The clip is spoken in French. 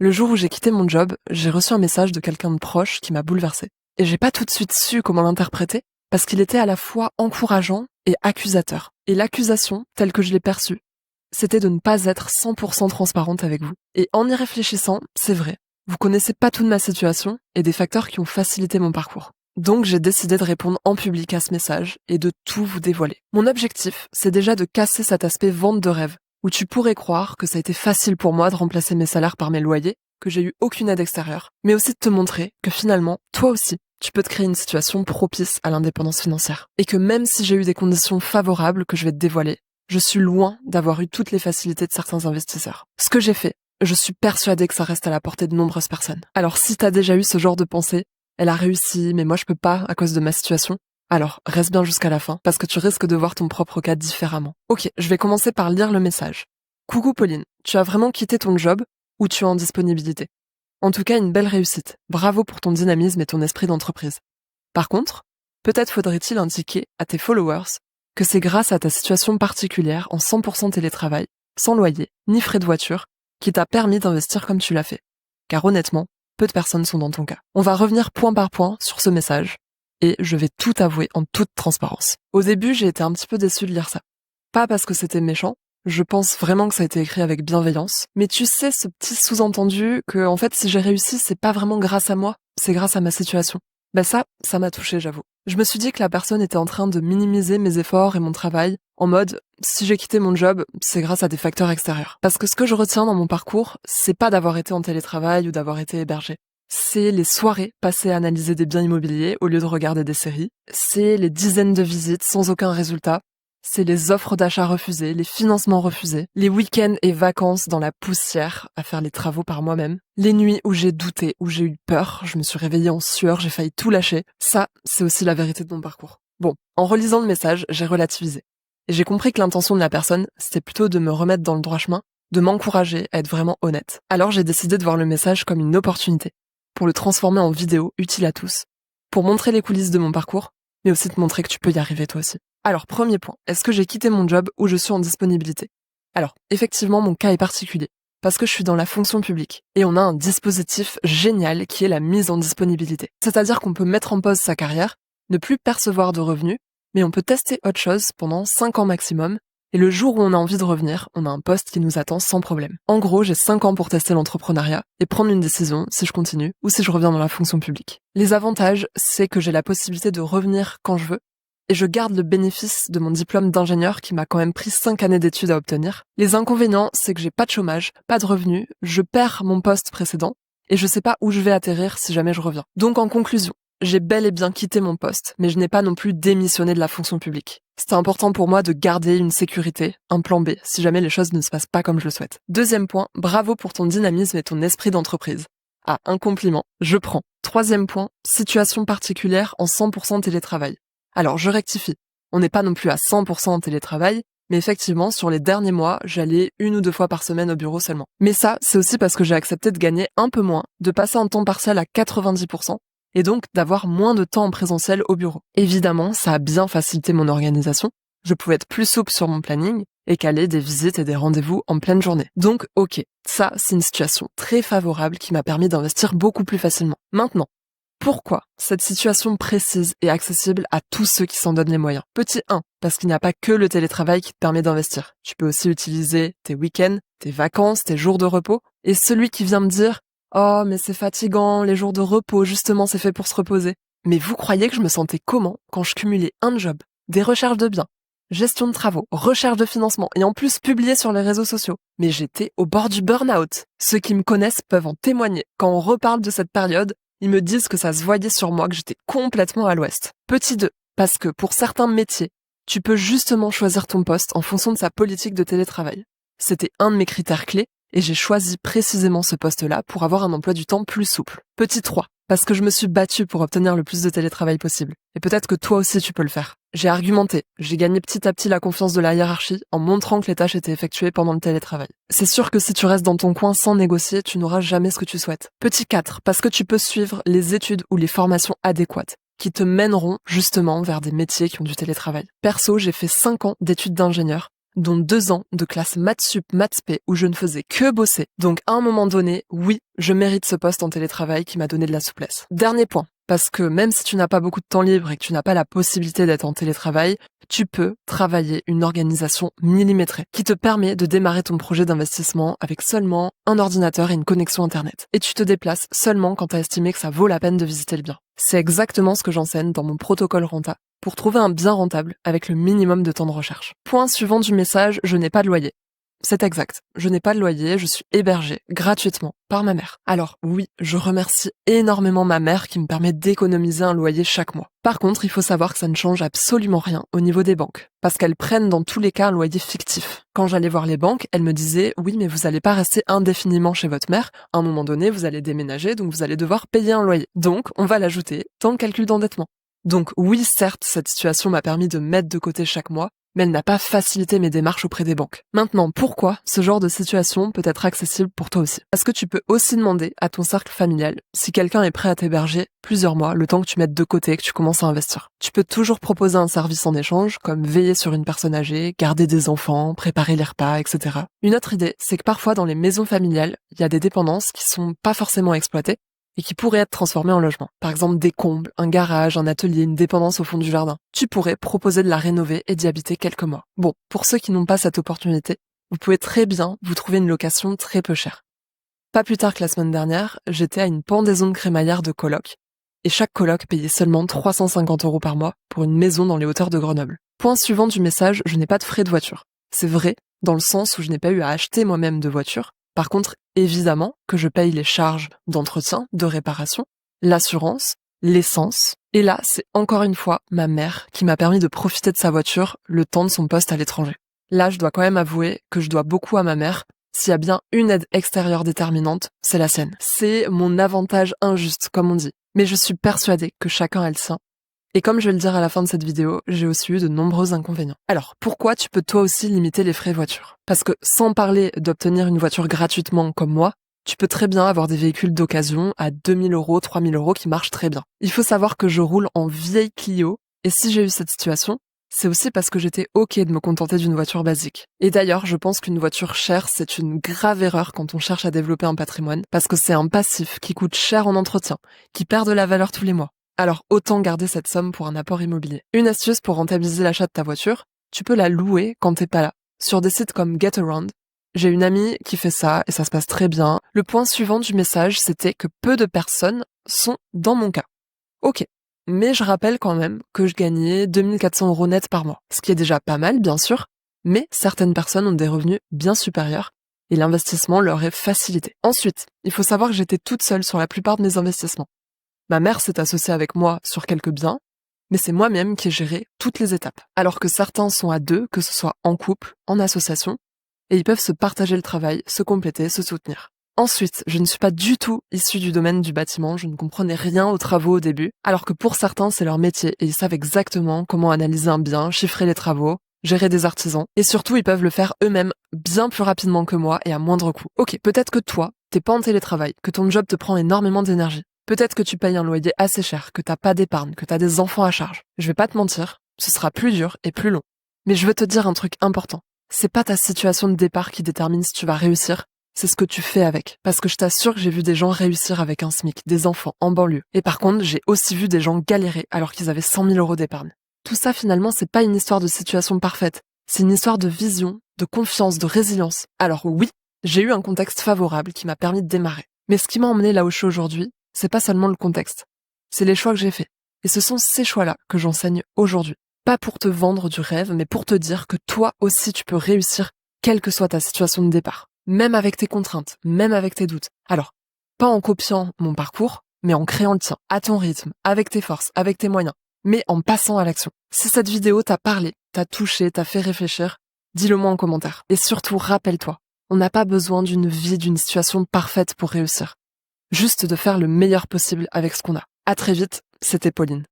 Le jour où j'ai quitté mon job, j'ai reçu un message de quelqu'un de proche qui m'a bouleversée. Et j'ai pas tout de suite su comment l'interpréter, parce qu'il était à la fois encourageant et accusateur. Et l'accusation, telle que je l'ai perçue, c'était de ne pas être 100% transparente avec vous. Et en y réfléchissant, c'est vrai. Vous connaissez pas toute ma situation et des facteurs qui ont facilité mon parcours. Donc j'ai décidé de répondre en public à ce message et de tout vous dévoiler. Mon objectif, c'est déjà de casser cet aspect vente de rêve, où tu pourrais croire que ça a été facile pour moi de remplacer mes salaires par mes loyers, que j'ai eu aucune aide extérieure, mais aussi de te montrer que finalement, toi aussi, tu peux te créer une situation propice à l'indépendance financière. Et que même si j'ai eu des conditions favorables que je vais te dévoiler, je suis loin d'avoir eu toutes les facilités de certains investisseurs. Ce que j'ai fait, je suis persuadée que ça reste à la portée de nombreuses personnes. Alors si t'as déjà eu ce genre de pensée, elle a réussi, mais moi je peux pas à cause de ma situation, alors reste bien jusqu'à la fin, parce que tu risques de voir ton propre cas différemment. Ok, je vais commencer par lire le message. Coucou Pauline, tu as vraiment quitté ton job ou tu es en disponibilité? En tout cas, une belle réussite. Bravo pour ton dynamisme et ton esprit d'entreprise. Par contre, peut-être faudrait-il indiquer à tes followers que c'est grâce à ta situation particulière en 100% télétravail, sans loyer, ni frais de voiture, qui t'a permis d'investir comme tu l'as fait. Car honnêtement, peu de personnes sont dans ton cas. On va revenir point par point sur ce message, et je vais tout avouer en toute transparence. Au début, j'ai été un petit peu déçue de lire ça. Pas parce que c'était méchant, je pense vraiment que ça a été écrit avec bienveillance, mais tu sais ce petit sous-entendu que, en fait, si j'ai réussi, c'est pas vraiment grâce à moi, c'est grâce à ma situation. Ça m'a touchée, j'avoue. Je me suis dit que la personne était en train de minimiser mes efforts et mon travail, en mode, si j'ai quitté mon job, c'est grâce à des facteurs extérieurs. Parce que ce que je retiens dans mon parcours, c'est pas d'avoir été en télétravail ou d'avoir été hébergé. C'est les soirées passées à analyser des biens immobiliers au lieu de regarder des séries. C'est les dizaines de visites sans aucun résultat. C'est les offres d'achat refusées, les financements refusés, les week-ends et vacances dans la poussière à faire les travaux par moi-même, les nuits où j'ai douté, où j'ai eu peur, je me suis réveillée en sueur, j'ai failli tout lâcher. Ça, c'est aussi la vérité de mon parcours. Bon, en relisant le message, j'ai relativisé. Et j'ai compris que l'intention de la personne, c'était plutôt de me remettre dans le droit chemin, de m'encourager à être vraiment honnête. Alors j'ai décidé de voir le message comme une opportunité, pour le transformer en vidéo utile à tous, pour montrer les coulisses de mon parcours, mais aussi te montrer que tu peux y arriver toi aussi. Alors, premier point, est-ce que j'ai quitté mon job ou je suis en disponibilité? Alors, effectivement, mon cas est particulier, parce que je suis dans la fonction publique, et on a un dispositif génial qui est la mise en disponibilité. C'est-à-dire qu'on peut mettre en pause sa carrière, ne plus percevoir de revenus, mais on peut tester autre chose pendant 5 ans maximum, et le jour où on a envie de revenir, on a un poste qui nous attend sans problème. En gros, j'ai 5 ans pour tester l'entrepreneuriat et prendre une décision si je continue ou si je reviens dans la fonction publique. Les avantages, c'est que j'ai la possibilité de revenir quand je veux, et je garde le bénéfice de mon diplôme d'ingénieur qui m'a quand même pris 5 années d'études à obtenir. Les inconvénients, c'est que j'ai pas de chômage, pas de revenus, je perds mon poste précédent, et je sais pas où je vais atterrir si jamais je reviens. Donc en conclusion, j'ai bel et bien quitté mon poste, mais je n'ai pas non plus démissionné de la fonction publique. C'était important pour moi de garder une sécurité, un plan B, si jamais les choses ne se passent pas comme je le souhaite. Deuxième point, bravo pour ton dynamisme et ton esprit d'entreprise. Ah, un compliment, je prends. Troisième point, situation particulière en 100% télétravail. Alors, je rectifie. On n'est pas non plus à 100% en télétravail, mais effectivement, sur les derniers mois, j'allais 1 ou 2 fois par semaine au bureau seulement. Mais ça, c'est aussi parce que j'ai accepté de gagner un peu moins, de passer en temps partiel à 90%, et donc d'avoir moins de temps en présentiel au bureau. Évidemment, ça a bien facilité mon organisation. Je pouvais être plus souple sur mon planning et caler des visites et des rendez-vous en pleine journée. Donc, ok, ça, c'est une situation très favorable qui m'a permis d'investir beaucoup plus facilement. Maintenant, pourquoi cette situation précise est accessible à tous ceux qui s'en donnent les moyens? Petit 1, parce qu'il n'y a pas que le télétravail qui te permet d'investir. Tu peux aussi utiliser tes week-ends, tes vacances, tes jours de repos. Et celui qui vient me dire « Oh, mais c'est fatigant, les jours de repos, justement, c'est fait pour se reposer. » Mais vous croyez que je me sentais comment quand je cumulais un job, des recherches de biens, gestion de travaux, recherche de financement et en plus publié sur les réseaux sociaux? Mais j'étais au bord du burn-out. Ceux qui me connaissent peuvent en témoigner. Quand on reparle de cette période, ils me disent que ça se voyait sur moi, que j'étais complètement à l'ouest. Petit 2, parce que pour certains métiers, tu peux justement choisir ton poste en fonction de sa politique de télétravail. C'était un de mes critères clés et j'ai choisi précisément ce poste-là pour avoir un emploi du temps plus souple. Petit 3, parce que je me suis battue pour obtenir le plus de télétravail possible. Et peut-être que toi aussi tu peux le faire. J'ai argumenté, j'ai gagné petit à petit la confiance de la hiérarchie en montrant que les tâches étaient effectuées pendant le télétravail. C'est sûr que si tu restes dans ton coin sans négocier, tu n'auras jamais ce que tu souhaites. Petit 4, parce que tu peux suivre les études ou les formations adéquates qui te mèneront justement vers des métiers qui ont du télétravail. Perso, j'ai fait 5 ans d'études d'ingénieur, dont 2 ans de classe maths sup, maths spé où je ne faisais que bosser. Donc à un moment donné, oui, je mérite ce poste en télétravail qui m'a donné de la souplesse. Dernier point, parce que même si tu n'as pas beaucoup de temps libre et que tu n'as pas la possibilité d'être en télétravail, tu peux travailler une organisation millimétrée qui te permet de démarrer ton projet d'investissement avec seulement un ordinateur et une connexion Internet. Et tu te déplaces seulement quand tu as estimé que ça vaut la peine de visiter le bien. C'est exactement ce que j'enseigne dans mon protocole Renta pour trouver un bien rentable avec le minimum de temps de recherche. Point suivant du message, je n'ai pas de loyer. C'est exact, je n'ai pas de loyer, je suis hébergée gratuitement par ma mère. Alors oui, je remercie énormément ma mère qui me permet d'économiser un loyer chaque mois. Par contre, il faut savoir que ça ne change absolument rien au niveau des banques, parce qu'elles prennent dans tous les cas un loyer fictif. Quand j'allais voir les banques, elles me disaient « Oui, mais vous n'allez pas rester indéfiniment chez votre mère, à un moment donné, vous allez déménager, donc vous allez devoir payer un loyer. Donc, on va l'ajouter dans le calcul d'endettement. » Donc oui, certes, cette situation m'a permis de mettre de côté chaque mois, mais elle n'a pas facilité mes démarches auprès des banques. Maintenant, pourquoi ce genre de situation peut être accessible pour toi aussi? Parce que tu peux aussi demander à ton cercle familial si quelqu'un est prêt à t'héberger plusieurs mois, le temps que tu mettes de côté et que tu commences à investir. Tu peux toujours proposer un service en échange, comme veiller sur une personne âgée, garder des enfants, préparer les repas, etc. Une autre idée, c'est que parfois dans les maisons familiales, il y a des dépendances qui sont pas forcément exploitées, et qui pourraient être transformés en logement. Par exemple, des combles, un garage, un atelier, une dépendance au fond du jardin. Tu pourrais proposer de la rénover et d'y habiter quelques mois. Bon, pour ceux qui n'ont pas cette opportunité, vous pouvez très bien vous trouver une location très peu chère. Pas plus tard que la semaine dernière, j'étais à une pendaison de crémaillère de coloc, et chaque coloc payait seulement 350 € par mois pour une maison dans les hauteurs de Grenoble. Point suivant du message, je n'ai pas de frais de voiture. C'est vrai, dans le sens où je n'ai pas eu à acheter moi-même de voiture. Par contre, évidemment que je paye les charges d'entretien, de réparation, l'assurance, l'essence. Et là, c'est encore une fois ma mère qui m'a permis de profiter de sa voiture le temps de son poste à l'étranger. Là, je dois quand même avouer que je dois beaucoup à ma mère. S'il y a bien une aide extérieure déterminante, c'est la sienne. C'est mon avantage injuste, comme on dit. Mais je suis persuadée que chacun a le sien. Et comme je vais le dire à la fin de cette vidéo, j'ai aussi eu de nombreux inconvénients. Alors, pourquoi tu peux toi aussi limiter les frais voiture? Parce que sans parler d'obtenir une voiture gratuitement comme moi, tu peux très bien avoir des véhicules d'occasion à 2000 €, 3000 € qui marchent très bien. Il faut savoir que je roule en vieille Clio, et si j'ai eu cette situation, c'est aussi parce que j'étais ok de me contenter d'une voiture basique. Et d'ailleurs, je pense qu'une voiture chère, c'est une grave erreur quand on cherche à développer un patrimoine, parce que c'est un passif qui coûte cher en entretien, qui perd de la valeur tous les mois. Alors autant garder cette somme pour un apport immobilier. Une astuce pour rentabiliser l'achat de ta voiture, tu peux la louer quand t'es pas là. Sur des sites comme GetAround, j'ai une amie qui fait ça et ça se passe très bien. Le point suivant du message, c'était que peu de personnes sont dans mon cas. Ok, mais je rappelle quand même que je gagnais 2400 € net par mois, ce qui est déjà pas mal bien sûr, mais certaines personnes ont des revenus bien supérieurs et l'investissement leur est facilité. Ensuite, il faut savoir que j'étais toute seule sur la plupart de mes investissements. Ma mère s'est associée avec moi sur quelques biens, mais c'est moi-même qui ai géré toutes les étapes. Alors que certains sont à deux, que ce soit en couple, en association, et ils peuvent se partager le travail, se compléter, se soutenir. Ensuite, je ne suis pas du tout issue du domaine du bâtiment, je ne comprenais rien aux travaux au début, alors que pour certains c'est leur métier et ils savent exactement comment analyser un bien, chiffrer les travaux, gérer des artisans, et surtout ils peuvent le faire eux-mêmes bien plus rapidement que moi et à moindre coût. Ok, peut-être que toi, t'es pas en télétravail, que ton job te prend énormément d'énergie. Peut-être que tu payes un loyer assez cher, que t'as pas d'épargne, que t'as des enfants à charge. Je vais pas te mentir, ce sera plus dur et plus long. Mais je veux te dire un truc important. C'est pas ta situation de départ qui détermine si tu vas réussir, c'est ce que tu fais avec. Parce que je t'assure que j'ai vu des gens réussir avec un SMIC, des enfants en banlieue. Et par contre, j'ai aussi vu des gens galérer alors qu'ils avaient 100 000 € d'épargne. Tout ça finalement, c'est pas une histoire de situation parfaite. C'est une histoire de vision, de confiance, de résilience. Alors oui, j'ai eu un contexte favorable qui m'a permis de démarrer. Mais ce qui m'a emmené là où je suis aujourd'hui, c'est pas seulement le contexte, c'est les choix que j'ai faits. Et ce sont ces choix-là que j'enseigne aujourd'hui. Pas pour te vendre du rêve, mais pour te dire que toi aussi tu peux réussir, quelle que soit ta situation de départ. Même avec tes contraintes, même avec tes doutes. Alors, pas en copiant mon parcours, mais en créant le tien, à ton rythme, avec tes forces, avec tes moyens, mais en passant à l'action. Si cette vidéo t'a parlé, t'a touché, t'a fait réfléchir, dis-le moi en commentaire. Et surtout, rappelle-toi, on n'a pas besoin d'une vie, d'une situation parfaite pour réussir. Juste de faire le meilleur possible avec ce qu'on a. À très vite, c'était Pauline.